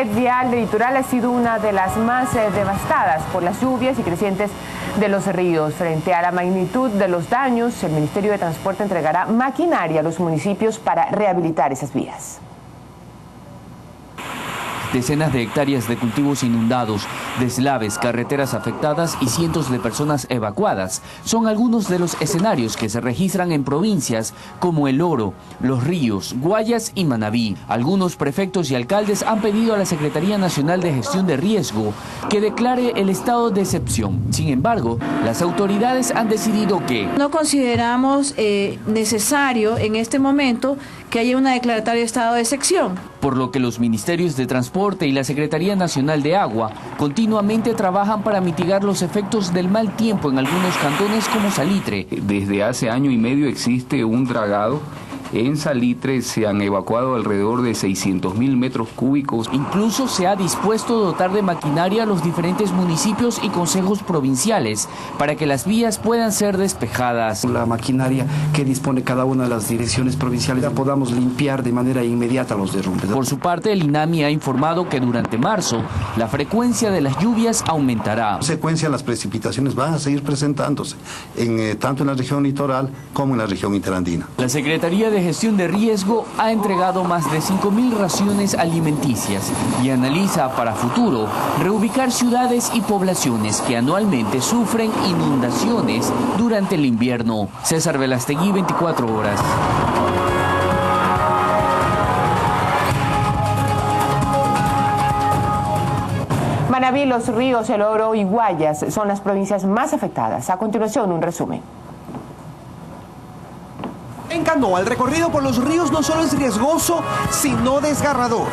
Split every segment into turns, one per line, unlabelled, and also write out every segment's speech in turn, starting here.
red vial del litoral ha sido una de las más devastadas por las lluvias y crecientes de los ríos. Frente a la magnitud de los daños, el Ministerio de Transporte entregará maquinaria a los municipios para rehabilitar esas vías.
Decenas de hectáreas de cultivos inundados, deslaves, carreteras afectadas y cientos de personas evacuadas son algunos de los escenarios que se registran en provincias como El Oro, Los Ríos, Guayas y Manabí. Algunos prefectos y alcaldes han pedido a la Secretaría Nacional de Gestión de Riesgo que declare el estado de excepción. Sin embargo, las autoridades han decidido que
no consideramos necesario en este momento que haya una declaratoria de estado de excepción.
Por lo que los ministerios de Transporte y la Secretaría Nacional de Agua continuamente trabajan para mitigar los efectos del mal tiempo en algunos cantones como Salitre.
Desde hace año y medio existe un dragado. En Salitre se han evacuado alrededor de 600.000 metros cúbicos.
Incluso se ha dispuesto dotar de maquinaria a los diferentes municipios y consejos provinciales para que las vías puedan ser despejadas.
La maquinaria que dispone cada una de las direcciones provinciales ya podamos limpiar de manera inmediata los derrumbes.
Por su parte, el INAMI ha informado que durante marzo la frecuencia de las lluvias aumentará.
En secuencia, las precipitaciones van a seguir presentándose tanto en la región litoral como en la región interandina.
La Secretaría de Gestión de Riesgo ha entregado más de 5.000 raciones alimenticias y analiza para futuro reubicar ciudades y poblaciones que anualmente sufren inundaciones durante el invierno. César Velastegui, 24 horas.
Manabí, Los Ríos, El Oro y Guayas son las provincias más afectadas. A continuación, un resumen.
En Canoa, el recorrido por los ríos no solo es riesgoso, sino desgarrador.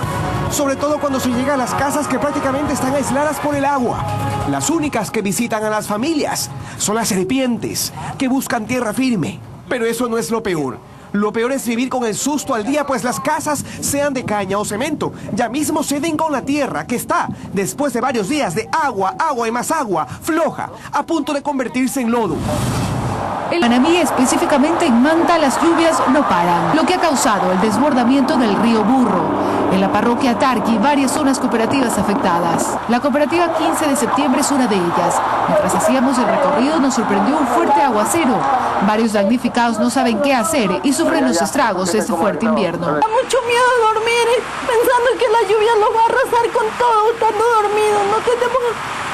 Sobre todo cuando se llega a las casas que prácticamente están aisladas por el agua. Las únicas que visitan a las familias son las serpientes, que buscan tierra firme. Pero eso no es lo peor. Lo peor es vivir con el susto al día, pues las casas, sean de caña o cemento, ya mismo ceden con la tierra que está, después de varios días de agua, agua y más agua, floja, a punto de convertirse en lodo.
En Manabí, específicamente en Manta, las lluvias no paran, lo que ha causado el desbordamiento del río Burro. En la parroquia Tarqui, varias zonas cooperativas afectadas. La cooperativa 15 de septiembre es una de ellas. Mientras hacíamos el recorrido nos sorprendió un fuerte aguacero. Varios damnificados no saben qué hacer y sufren los estragos de este fuerte invierno.
Da mucho miedo dormir pensando que la lluvia los va a arrasar con todo, estando dormidos. No tenemos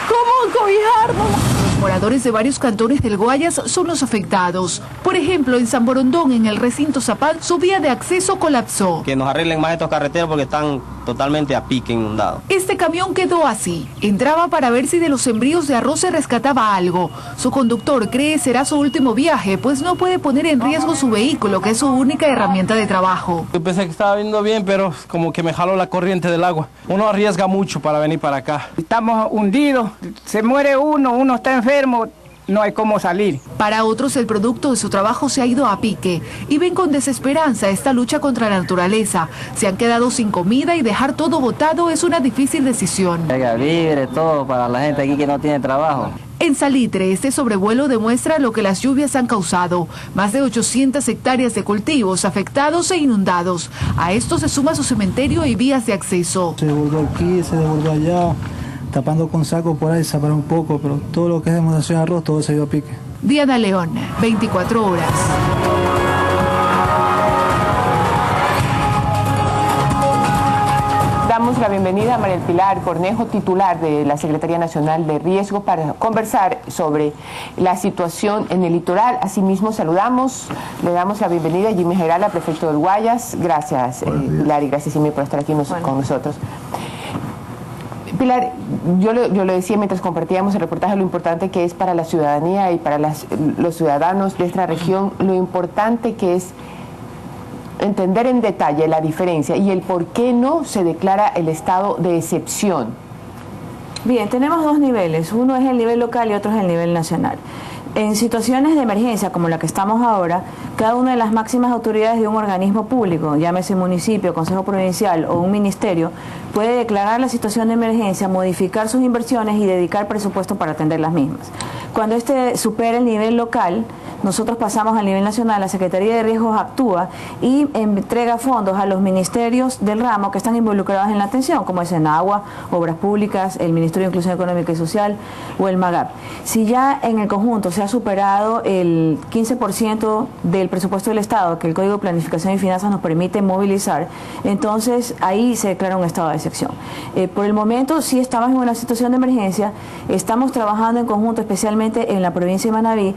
cómo cobijarnos.
Moradores de varios cantones del Guayas son los afectados. Por ejemplo, en San Borondón, en el recinto Zapal, su vía de acceso colapsó.
Que nos arreglen más estos carreteros porque están totalmente a pique inundados.
Este camión quedó así. Entraba para ver si de los sembríos de arroz se rescataba algo. Su conductor cree será su último viaje, pues no puede poner en riesgo su vehículo, que es su única herramienta de trabajo.
Yo pensé que estaba viendo bien, pero como que me jaló la corriente del agua. Uno arriesga mucho para venir para acá.
Estamos hundidos, se muere uno está enfermo. No hay cómo salir.
Para otros, el producto de su trabajo se ha ido a pique y ven con desesperanza esta lucha contra la naturaleza. Se han quedado sin comida y dejar todo botado es una difícil decisión.
Libre todo para la gente aquí que no tiene trabajo.
En Salitre, este sobrevuelo demuestra lo que las lluvias han causado. Más de 800 hectáreas de cultivos afectados e inundados. A esto se suma su cementerio y vías de acceso.
Se desbordó aquí, se desbordó allá. Tapando con saco por ahí, zapar un poco, pero todo lo que es demostración de arroz, todo se dio a pique.
Diana León, 24 horas.
Damos la bienvenida a María Pilar Cornejo, titular de la Secretaría Nacional de Riesgo, para conversar sobre la situación en el litoral. Asimismo, le damos la bienvenida a Jimmy Gerala, prefecto del Guayas. Gracias, Pilar, y gracias, Jimmy, por estar aquí con nosotros. Pilar, yo lo decía mientras compartíamos el reportaje, lo importante que es para la ciudadanía y para los ciudadanos de esta región, lo importante que es entender en detalle la diferencia y el por qué no se declara el estado de excepción.
Bien, tenemos dos niveles, uno es el nivel local y otro es el nivel nacional. En situaciones de emergencia como la que estamos ahora, cada una de las máximas autoridades de un organismo público, llámese municipio, consejo provincial o un ministerio, puede declarar la situación de emergencia, modificar sus inversiones y dedicar presupuesto para atender las mismas. Cuando este supera el nivel local, nosotros pasamos al nivel nacional, la Secretaría de Riesgos actúa y entrega fondos a los ministerios del ramo que están involucrados en la atención, como es Enagua, Obras Públicas, el Ministerio de Inclusión Económica y Social o el MAGAP. Si ya en el conjunto se ha superado el 15% del presupuesto del Estado, que el Código de Planificación y Finanzas nos permite movilizar, entonces ahí se declara un estado de excepción. Por el momento sí estamos en una situación de emergencia, estamos trabajando en conjunto, especialmente en la provincia de Manabí,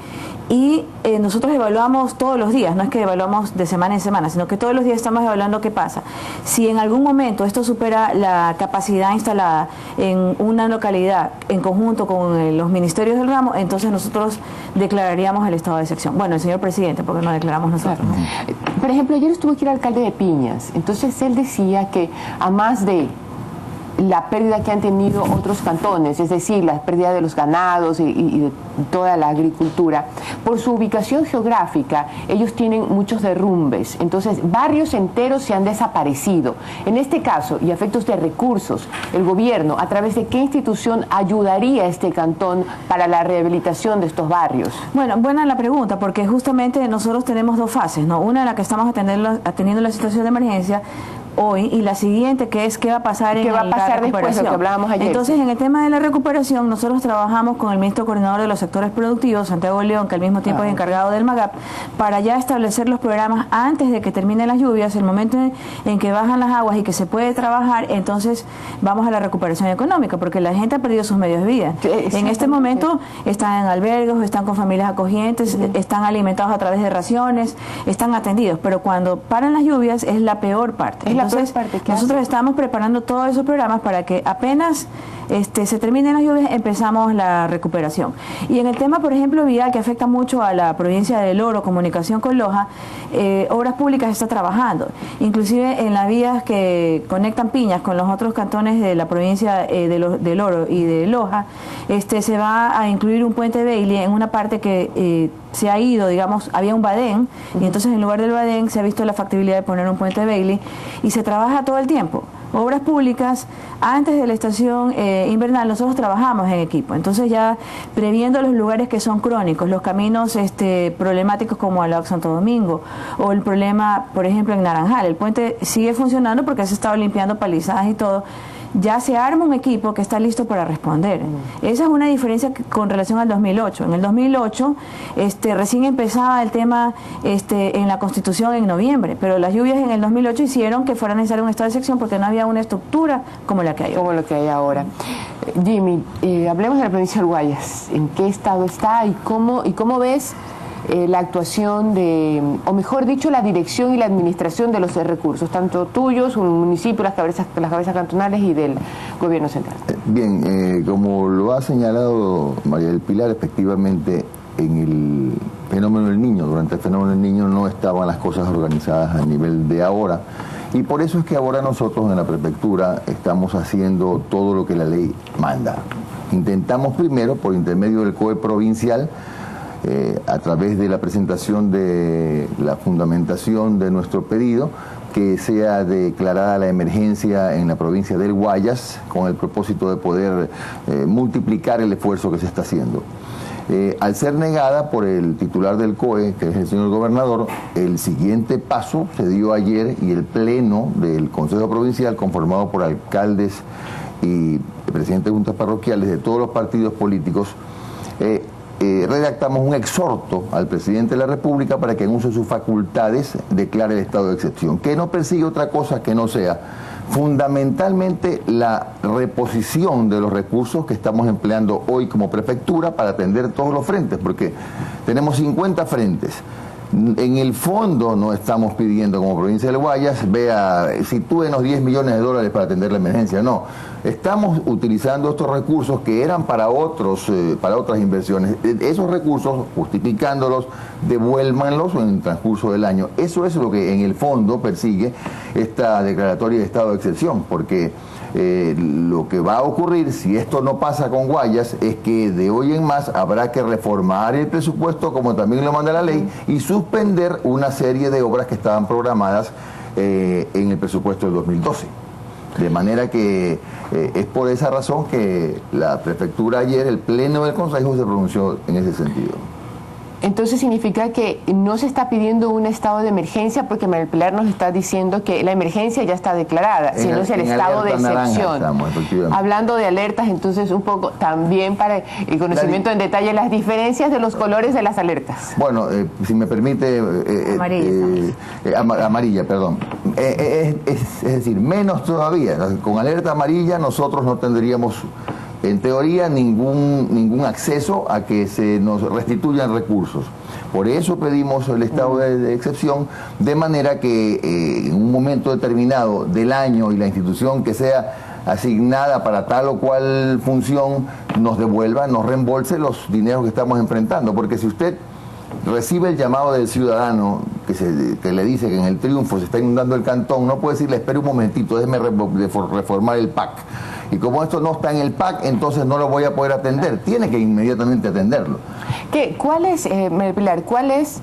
y nosotros evaluamos todos los días, no es que evaluamos de semana en semana, sino que todos los días estamos evaluando qué pasa. Si en algún momento esto supera la capacidad instalada en una localidad en conjunto con los ministerios del ramo, entonces nosotros declararíamos el estado de excepción. Bueno, el señor presidente, porque no declaramos nosotros.
Claro. Por ejemplo, ayer estuvo aquí el alcalde de Piñas, entonces él decía que a más de la pérdida que han tenido otros cantones, es decir, la pérdida de los ganados y de toda la agricultura, por su ubicación geográfica, ellos tienen muchos derrumbes, entonces barrios enteros se han desaparecido. En este caso, y a efectos de recursos, el gobierno, ¿a través de qué institución ayudaría a este cantón para la rehabilitación de estos barrios?
Bueno, buena la pregunta, porque justamente nosotros tenemos dos fases, ¿no? Una en la que estamos atendiendo la situación de emergencia hoy, y la siguiente, que es qué va a pasar en la recuperación.
Después, lo que hablábamos ayer.
Entonces, en el tema de la recuperación, nosotros trabajamos con el ministro coordinador de los sectores productivos, Santiago León, que al mismo tiempo es encargado del MAGAP, para ya establecer los programas antes de que terminen las lluvias, el momento en que bajan las aguas y que se puede trabajar, entonces vamos a la recuperación económica, porque la gente ha perdido sus medios de vida. En este momento están en albergues, están con familias acogientes, están alimentados a través de raciones, están atendidos, pero cuando paran las lluvias es la peor parte. Entonces, nosotros estamos preparando todos esos programas para que apenas se terminen las lluvias, empezamos la recuperación. Y en el tema, por ejemplo, vial, que afecta mucho a la provincia del Oro, comunicación con Loja, Obras Públicas está trabajando. Inclusive en las vías que conectan Piñas con los otros cantones de la provincia del Oro y de Loja, se va a incluir un puente Bailey en una parte que se ha ido, digamos, había un badén, y entonces en lugar del badén se ha visto la factibilidad de poner un puente Bailey, y se trabaja todo el tiempo. Obras Públicas, antes de la estación invernal, nosotros trabajamos en equipo, entonces ya previendo los lugares que son crónicos, los caminos problemáticos como el Santo Domingo, o el problema, por ejemplo, en Naranjal, el puente sigue funcionando porque se ha estado limpiando palizadas y todo, ya se arma un equipo que está listo para responder. Esa es una diferencia con relación al 2008. En el 2008 recién empezaba el tema en la Constitución en noviembre, pero las lluvias en el 2008 hicieron que fuera necesario un estado de excepción porque no había una estructura como la que hay ahora.
Como lo que hay ahora. Jimmy, hablemos de la provincia del Guayas. ¿En qué estado está y cómo ves la actuación o mejor dicho, la dirección y la administración de los recursos, tanto tuyos, un municipio, las cabezas cantonales y del gobierno central?
Bien, como lo ha señalado María del Pilar, efectivamente en el fenómeno del Niño, durante el fenómeno del Niño no estaban las cosas organizadas a nivel de ahora, y por eso es que ahora nosotros en la prefectura estamos haciendo todo lo que la ley manda. Intentamos primero, por intermedio del COE provincial, a través de la presentación de la fundamentación de nuestro pedido, que sea declarada la emergencia en la provincia del Guayas, con el propósito de poder multiplicar el esfuerzo que se está haciendo. Al ser negada por el titular del COE, que es el señor gobernador, el siguiente paso se dio ayer, y el pleno del Consejo Provincial, conformado por alcaldes y presidentes de juntas parroquiales de todos los partidos políticos, redactamos un exhorto al presidente de la República para que en uso de sus facultades declare el estado de excepción, que no persigue otra cosa que no sea fundamentalmente la reposición de los recursos que estamos empleando hoy como prefectura para atender todos los frentes, porque tenemos 50 frentes. En el fondo no estamos pidiendo como provincia del Guayas, sitúenos 10 millones de dólares para atender la emergencia, no. Estamos utilizando estos recursos que eran para otras inversiones. Esos recursos, justificándolos, devuélvanlos en el transcurso del año. Eso es lo que en el fondo persigue esta declaratoria de estado de excepción, porque lo que va a ocurrir si esto no pasa con Guayas es que de hoy en más habrá que reformar el presupuesto, como también lo manda la ley, y suspender una serie de obras que estaban programadas en el presupuesto del 2012. De manera que es por esa razón que la prefectura ayer, el pleno del Consejo, se pronunció en ese sentido.
Entonces significa que no se está pidiendo un estado de emergencia, porque María Pilar nos está diciendo que la emergencia ya está declarada, sino es el estado de excepción.
Estamos,
hablando de alertas, entonces un poco también para el conocimiento en detalle las diferencias de los colores de las alertas.
Bueno, si me permite, amarilla, perdón. Es decir, menos todavía. Con alerta amarilla nosotros no tendríamos, en teoría, ningún acceso a que se nos restituyan recursos. Por eso pedimos el estado de excepción, de manera que en un momento determinado del año y la institución que sea asignada para tal o cual función nos devuelva, nos reembolse los dineros que estamos enfrentando. Porque si usted recibe el llamado del ciudadano que le dice que en el Triunfo se está inundando el cantón, no puede decirle, espere un momentito, déjeme reformar el PAC. Y como esto no está en el PAC, entonces no lo voy a poder atender. Tiene que inmediatamente atenderlo.
María Pilar, ¿cuáles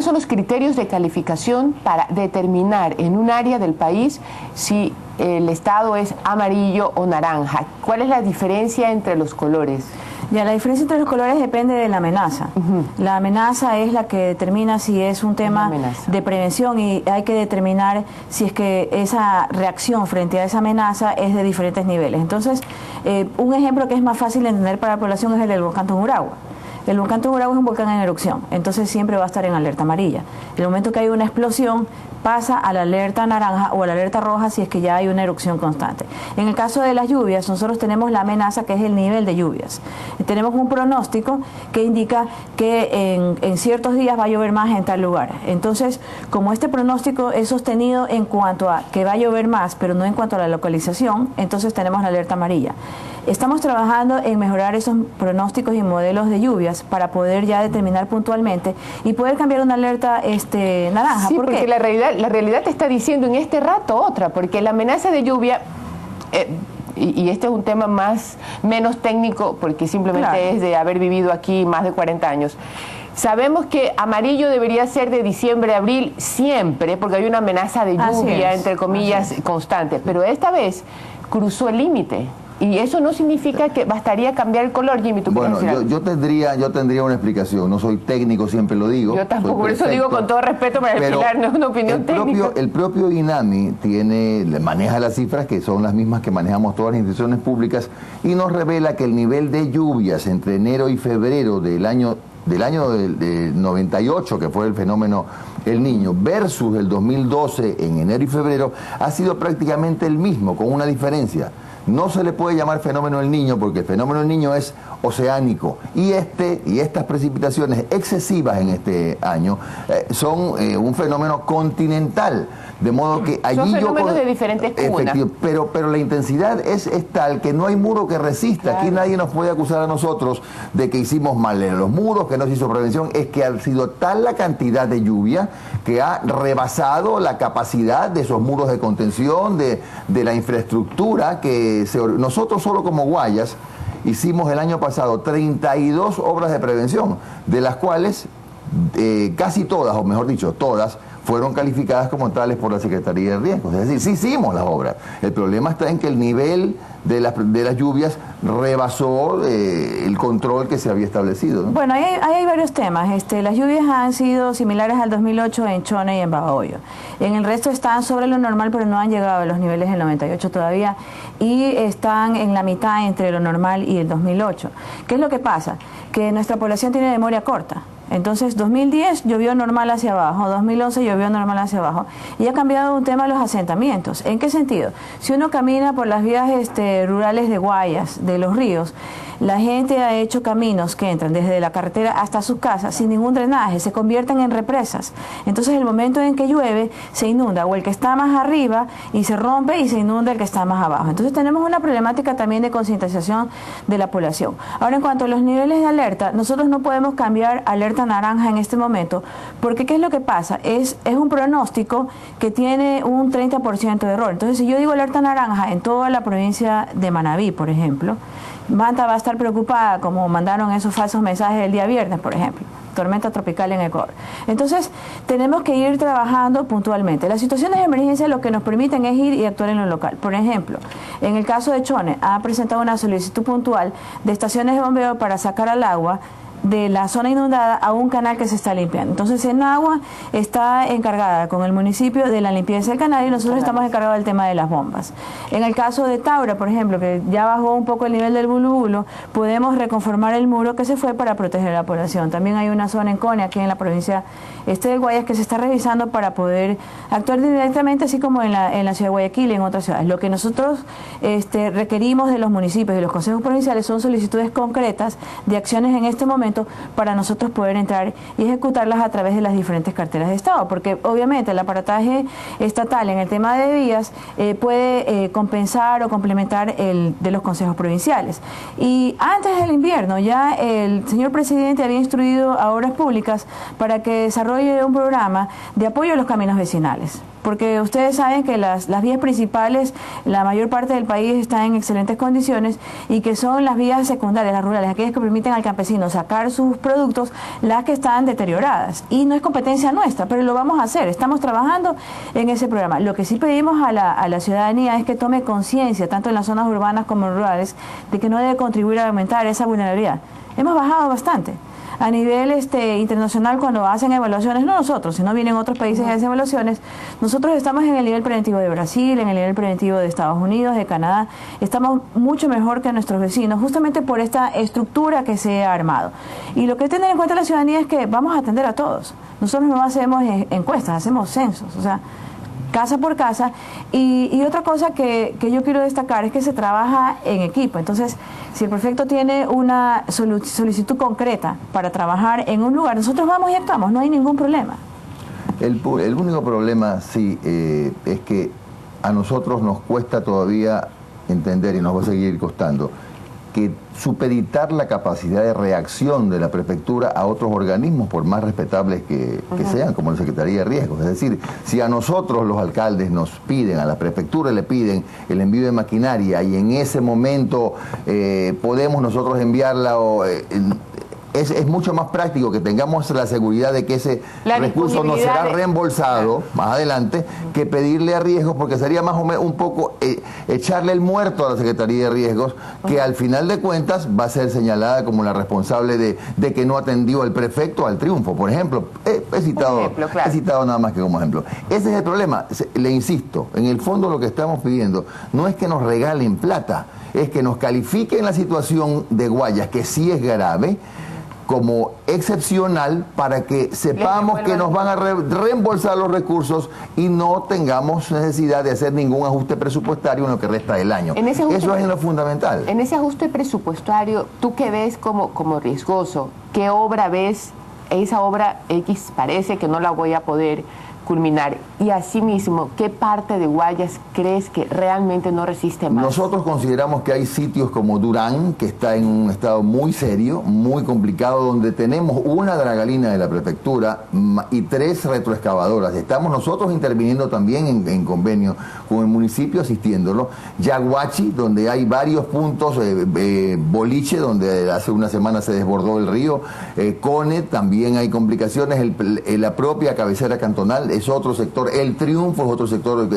son los criterios de calificación para determinar en un área del país si el estado es amarillo o naranja? ¿Cuál es la diferencia entre los colores?
Ya, la diferencia entre los colores depende de la amenaza. La amenaza es la que determina si es un tema de prevención, y hay que determinar si es que esa reacción frente a esa amenaza es de diferentes niveles. Entonces, un ejemplo que es más fácil de entender para la población es el del volcán Tungurahua. El volcán Tungurahua es un volcán en erupción, entonces siempre va a estar en alerta amarilla. En el momento que hay una explosión, pasa a la alerta naranja o a la alerta roja si es que ya hay una erupción constante. En el caso de las lluvias, nosotros tenemos la amenaza, que es el nivel de lluvias. Tenemos un pronóstico que indica que en ciertos días va a llover más en tal lugar. Entonces, como este pronóstico es sostenido en cuanto a que va a llover más, pero no en cuanto a la localización, entonces tenemos la alerta amarilla. Estamos trabajando en mejorar esos pronósticos y modelos de lluvias para poder ya determinar puntualmente y poder cambiar una alerta naranja.
Sí, porque la realidad te está diciendo en este rato otra, porque la amenaza de lluvia, y este es un tema menos técnico, porque simplemente es de haber vivido aquí más de 40 años. Sabemos que amarillo debería ser de diciembre a abril siempre, porque hay una amenaza de lluvia, entre comillas, constante, pero esta vez cruzó el límite. Y eso no significa que bastaría cambiar el color, Jimmy.
Bueno, yo tendría una explicación. No soy técnico, siempre lo digo.
Yo tampoco, por eso digo con todo respeto para Pilar, no es una opinión técnica.
El propio INAMI maneja las cifras que son las mismas que manejamos todas las instituciones públicas, y nos revela que el nivel de lluvias entre enero y febrero del año del 98, que fue el fenómeno El Niño, versus el 2012 en enero y febrero, ha sido prácticamente el mismo, con una diferencia. No se le puede llamar fenómeno El Niño, porque el fenómeno El Niño es oceánico, y estas precipitaciones excesivas en este año son un fenómeno continental, de modo que allí
son fenómenos de diferentes cunas.
Pero la intensidad es tal que no hay muro que resista. Aquí nadie nos puede acusar a nosotros de que hicimos mal en los muros, que no se hizo prevención. Es que ha sido tal la cantidad de lluvia que ha rebasado la capacidad de esos muros de contención, de la infraestructura, que nosotros solo como Guayas hicimos el año pasado 32 obras de prevención, de las cuales casi todas, o mejor dicho, todas, fueron calificadas como tales por la Secretaría de Riesgos. Es decir, sí hicimos las obras. El problema está en que el nivel de las lluvias rebasó el control que se había establecido, ¿no?
Bueno, ahí hay varios temas. Las lluvias han sido similares al 2008 en Chone y en Babahoyo. En el resto están sobre lo normal, pero no han llegado a los niveles del 98 todavía, y están en la mitad entre lo normal y el 2008. ¿Qué es lo que pasa? Que nuestra población tiene memoria corta. Entonces, 2010 llovió normal hacia abajo, 2011 llovió normal hacia abajo, y ha cambiado un tema los asentamientos. ¿En qué sentido? Si uno camina por las vías rurales de Guayas, de los ríos, la gente ha hecho caminos que entran desde la carretera hasta sus casas sin ningún drenaje, se convierten en represas. Entonces, el momento en que llueve, se inunda o el que está más arriba y se rompe, y se inunda el que está más abajo. Entonces, tenemos una problemática también de concientización de la población. Ahora, en cuanto a los niveles de alerta, nosotros no podemos cambiar alerta naranja en este momento, porque ¿qué es lo que pasa? Es un pronóstico que tiene un 30% de error. Entonces, si yo digo alerta naranja en toda la provincia de Manabí, por ejemplo, Manta va a estar preocupada, como mandaron esos falsos mensajes el día viernes, por ejemplo. tormenta tropical en Ecuador. Entonces, tenemos que ir trabajando puntualmente. Las situaciones de emergencia lo que nos permiten es ir y actuar en lo local. Por ejemplo, en el caso de Chone, ha presentado una solicitud puntual de estaciones de bombeo para sacar al agua de la zona inundada a un canal que se está limpiando. Entonces, Enagua está encargada con el municipio de la limpieza del canal y nosotros estamos encargados del tema de las bombas. En el caso de Taura, por ejemplo, que ya bajó un poco el nivel del Bulubulo, podemos reconformar el muro que se fue para proteger a la población. También hay una zona en Cone, aquí en la provincia de Guayas, que se está revisando para poder actuar directamente, así como en la ciudad de Guayaquil y en otras ciudades. Lo que nosotros requerimos de los municipios y los consejos provinciales son solicitudes concretas de acciones en este momento para nosotros poder entrar y ejecutarlas a través de las diferentes carteras de Estado, porque obviamente el aparataje estatal en el tema de vías puede compensar o complementar el de los consejos provinciales. Y antes del invierno ya el señor presidente había instruido a Obras Públicas para que desarrolle un programa de apoyo a los caminos vecinales. Porque ustedes saben que las vías principales, la mayor parte del país está en excelentes condiciones y que son las vías secundarias, las rurales, aquellas que permiten al campesino sacar sus productos, las que están deterioradas. Y no es competencia nuestra, pero lo vamos a hacer. Estamos trabajando en ese programa. Lo que sí pedimos a la ciudadanía es que tome conciencia, tanto en las zonas urbanas como rurales, de que no debe contribuir a aumentar esa vulnerabilidad. Hemos bajado bastante. A nivel internacional, cuando hacen evaluaciones, no nosotros, sino vienen otros países a hacer evaluaciones, nosotros estamos en el nivel preventivo de Brasil, en el nivel preventivo de Estados Unidos, de Canadá, estamos mucho mejor que nuestros vecinos, justamente por esta estructura que se ha armado. Y lo que hay que tener en cuenta la ciudadanía es que vamos a atender a todos. Nosotros no hacemos encuestas, hacemos censos, o sea, casa por casa. Y otra cosa que yo quiero destacar es que se trabaja en equipo. Entonces, si el prefecto tiene una solicitud concreta para trabajar en un lugar, nosotros vamos y actuamos, no hay ningún problema.
El único problema, sí, es que a nosotros nos cuesta todavía entender, y nos va a seguir costando, que supeditar la capacidad de reacción de la prefectura a otros organismos, por más respetables que sean, como la Secretaría de Riesgos. Es decir, si a nosotros los alcaldes nos piden, a la prefectura le piden el envío de maquinaria y en ese momento podemos nosotros enviarla es mucho más práctico que tengamos la seguridad de que ese recurso no será reembolsado más adelante que pedirle a Riesgos, porque sería más o menos un poco echarle el muerto a la Secretaría de Riesgos, que al final de cuentas va a ser señalada como la responsable de que no atendió el prefecto al triunfo. Por ejemplo, he citado nada más que como ejemplo. Ese es el problema. Le insisto, en el fondo lo que estamos pidiendo no es que nos regalen plata, es que nos califiquen la situación de Guayas, que sí es grave, como excepcional, para que sepamos que nos van a reembolsar los recursos y no tengamos necesidad de hacer ningún ajuste presupuestario en lo que resta del año. Eso es lo fundamental.
En ese ajuste presupuestario, ¿tú qué ves como riesgoso? ¿Qué obra ves? Esa obra X parece que no la voy a poder culminar. Y asimismo, ¿qué parte de Guayas crees que realmente no resiste más?
Nosotros consideramos que hay sitios como Durán, que está en un estado muy serio, muy complicado, donde tenemos una dragalina de la prefectura y 3 retroexcavadoras. Estamos nosotros interviniendo también en convenio con el municipio, asistiéndolo. Yaguachi, donde hay varios puntos, Boliche, donde hace una semana se desbordó el río, Cone, también hay complicaciones, la propia cabecera cantonal es otro sector, El Triunfo es otro sector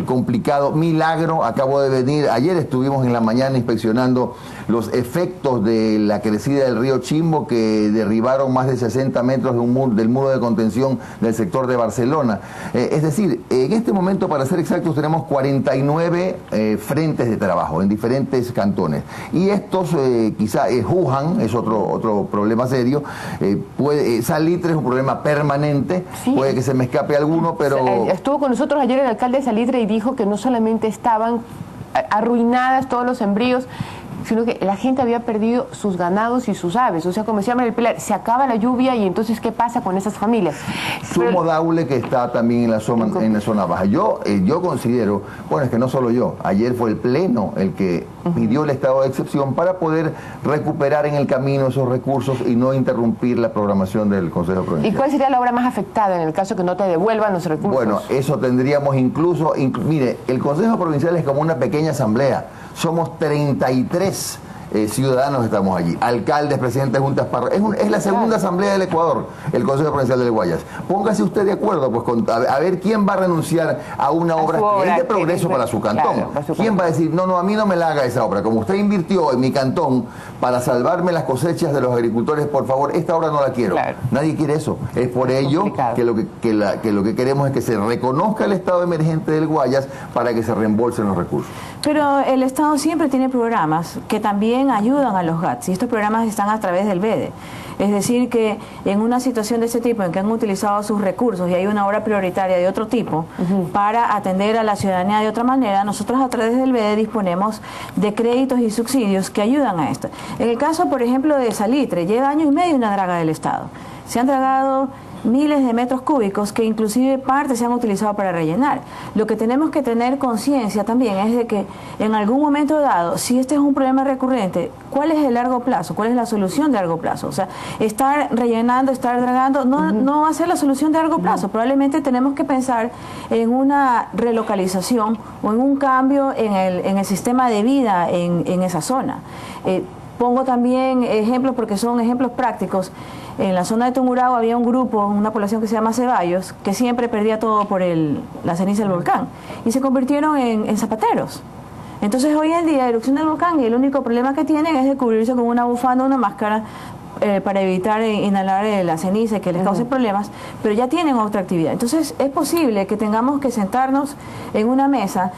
complicado, Milagro, acabo de venir, ayer estuvimos en la mañana inspeccionando los efectos de la crecida del río Chimbo, que derribaron más de 60 metros del muro de contención del sector de Barcelona. Es decir, en este momento, para ser exactos, tenemos 49 frentes de trabajo en diferentes cantones. Y estos, quizá Juján es otro problema serio, Salitre es un problema permanente, sí. Puede que se me escape alguno, pero...
Estuvo con nosotros ayer el alcalde de Salitre y dijo que no solamente estaban arruinadas todos los sembríos, sino que la gente había perdido sus ganados y sus aves. O sea, como decía María Pilar, se acaba la lluvia y entonces, ¿qué pasa con esas familias?
Sumo Daule, que está también en la zona baja. Yo considero, bueno, es que no solo yo, ayer fue el Pleno el que pidió el estado de excepción para poder recuperar en el camino esos recursos y no interrumpir la programación del Consejo Provincial.
¿Y cuál sería la obra más afectada en el caso que no te devuelvan los recursos?
Bueno, eso tendríamos mire, el Consejo Provincial es como una pequeña asamblea. Somos 33 ciudadanos estamos allí, alcaldes, presidentes de juntas parroquiales, es la segunda asamblea del Ecuador, el Consejo Provincial del Guayas. Póngase usted de acuerdo, pues, a ver quién va a renunciar a una obra que es de progreso para su cantón. Claro, ¿quién va a decir, no, a mí no me la haga esa obra? Como usted invirtió en mi cantón para salvarme las cosechas de los agricultores, por favor, esta obra no la quiero. Claro. Nadie quiere eso. Es por ello que lo que queremos es que se reconozca el estado emergente del Guayas para que se reembolsen los recursos.
Pero el Estado siempre tiene programas que también ayudan a los GATS, y estos programas están a través del BEDE. Es decir, que en una situación de este tipo, en que han utilizado sus recursos y hay una obra prioritaria de otro tipo para atender a la ciudadanía de otra manera, nosotros a través del BEDE disponemos de créditos y subsidios que ayudan a esto. En el caso, por ejemplo, de Salitre, lleva año y medio una draga del Estado. Se han dragado miles de metros cúbicos que inclusive parte se han utilizado para rellenar. Lo que tenemos que tener conciencia también es de que en algún momento dado, si este es un problema recurrente, ¿cuál es el largo plazo? ¿Cuál es la solución de largo plazo? O sea, estar rellenando, estar dragando, no va a ser la solución de largo plazo. Probablemente tenemos que pensar en una relocalización o en un cambio en el sistema de vida en esa zona. Pongo también ejemplos porque son ejemplos prácticos. En la zona de Tungurahua había un grupo, una población que se llama Ceballos, que siempre perdía todo por la ceniza del volcán, y se convirtieron en zapateros. Entonces hoy en día, erupción del volcán, y el único problema que tienen es de cubrirse con una bufanda o una máscara para evitar inhalar la ceniza y que les cause problemas, pero ya tienen otra actividad. Entonces es posible que tengamos que sentarnos en una mesa,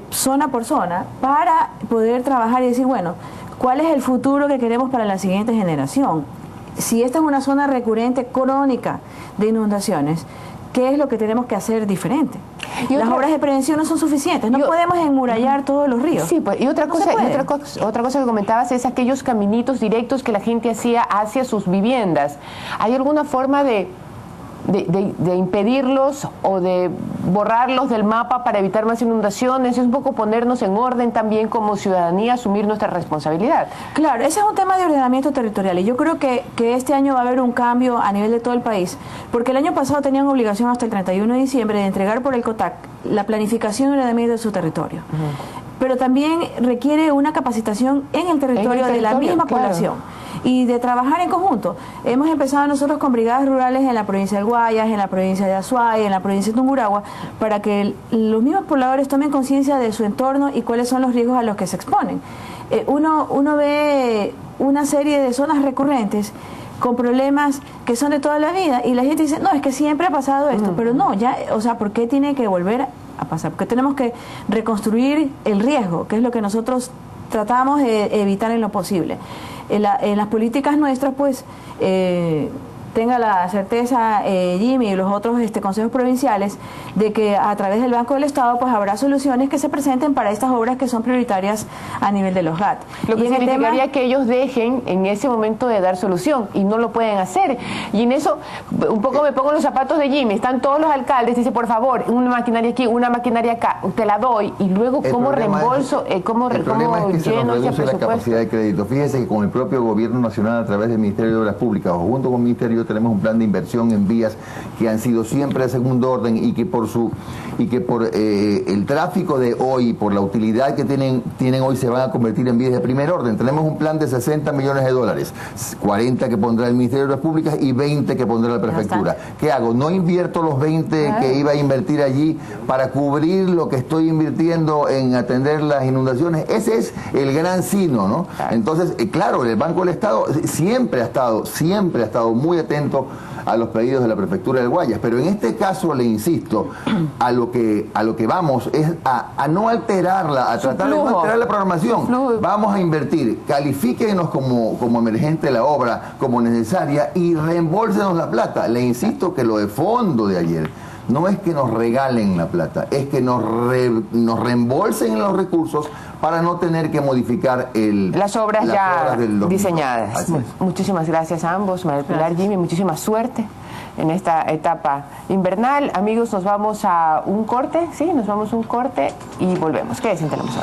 zona por zona, para poder trabajar y decir, bueno, ¿cuál es el futuro que queremos para la siguiente generación? Si esta es una zona recurrente, crónica de inundaciones, ¿qué es lo que tenemos que hacer diferente? Las obras de prevención no son suficientes, no podemos enmurallar todos los ríos.
Sí, pues, y otra cosa que comentabas es aquellos caminitos directos que la gente hacía hacia sus viviendas. ¿Hay alguna forma de impedirlos o de borrarlos del mapa para evitar más inundaciones? Es un poco ponernos en orden también como ciudadanía, asumir nuestra responsabilidad.
Claro, ese es un tema de ordenamiento territorial y yo creo que este año va a haber un cambio a nivel de todo el país, porque el año pasado tenían obligación hasta el 31 de diciembre de entregar por el COTAC la planificación y ordenamiento de su territorio. Pero también requiere una capacitación en el territorio de la misma población y de trabajar en conjunto. Hemos empezado nosotros con brigadas rurales en la provincia del Guayas, en la provincia de Azuay, en la provincia de Tungurahua, para que los mismos pobladores tomen conciencia de su entorno y cuáles son los riesgos a los que se exponen. Uno ve una serie de zonas recurrentes con problemas que son de toda la vida y la gente dice, no, es que siempre ha pasado esto, pero no, ya, o sea, ¿por qué tiene que volver a pasar? Porque tenemos que reconstruir el riesgo, que es lo que nosotros tratamos de evitar en lo posible. En las políticas nuestras, pues, tenga la certeza Jimmy y los otros consejos provinciales de que a través del Banco del Estado pues habrá soluciones que se presenten para estas obras que son prioritarias a nivel de los GAT.
Lo que significaría que ellos dejen en ese momento de dar solución y no lo pueden hacer. Y en eso un poco me pongo los zapatos de Jimmy, están todos los alcaldes, dice por favor, una maquinaria aquí, una maquinaria acá, te la doy y luego cómo reembolso, cómo
lleno ese presupuesto. La capacidad de crédito. Fíjese que con el propio Gobierno Nacional a través del Ministerio de Obras Públicas o junto con el Ministerio tenemos un plan de inversión en vías que han sido siempre de segundo orden y que por el tráfico de hoy, por la utilidad que tienen hoy, se van a convertir en vías de primer orden. Tenemos un plan de $60 millones, 40 que pondrá el Ministerio de Obras Públicas y 20 que pondrá la prefectura. ¿Qué hago? No invierto los 20 que iba a invertir allí para cubrir lo que estoy invirtiendo en atender las inundaciones. Ese es el gran sino, ¿no? Entonces, claro, el Banco del Estado siempre ha estado muy atento a los pedidos de la Prefectura del Guayas, pero en este caso le insisto, a lo que vamos es a no alterarla, a tratar de no alterar la programación. Vamos a invertir, califíquenos como emergente la obra, como necesaria y reembolsenos la plata. Le insisto que lo de fondo de ayer no es que nos regalen la plata, es que nos reembolsen los recursos para no tener que modificar las obras ya
diseñadas. Muchísimas gracias a ambos, María Pilar, Jimmy, muchísima suerte en esta etapa invernal. Amigos, nos vamos a un corte, y volvemos. Quédense en Telemundo.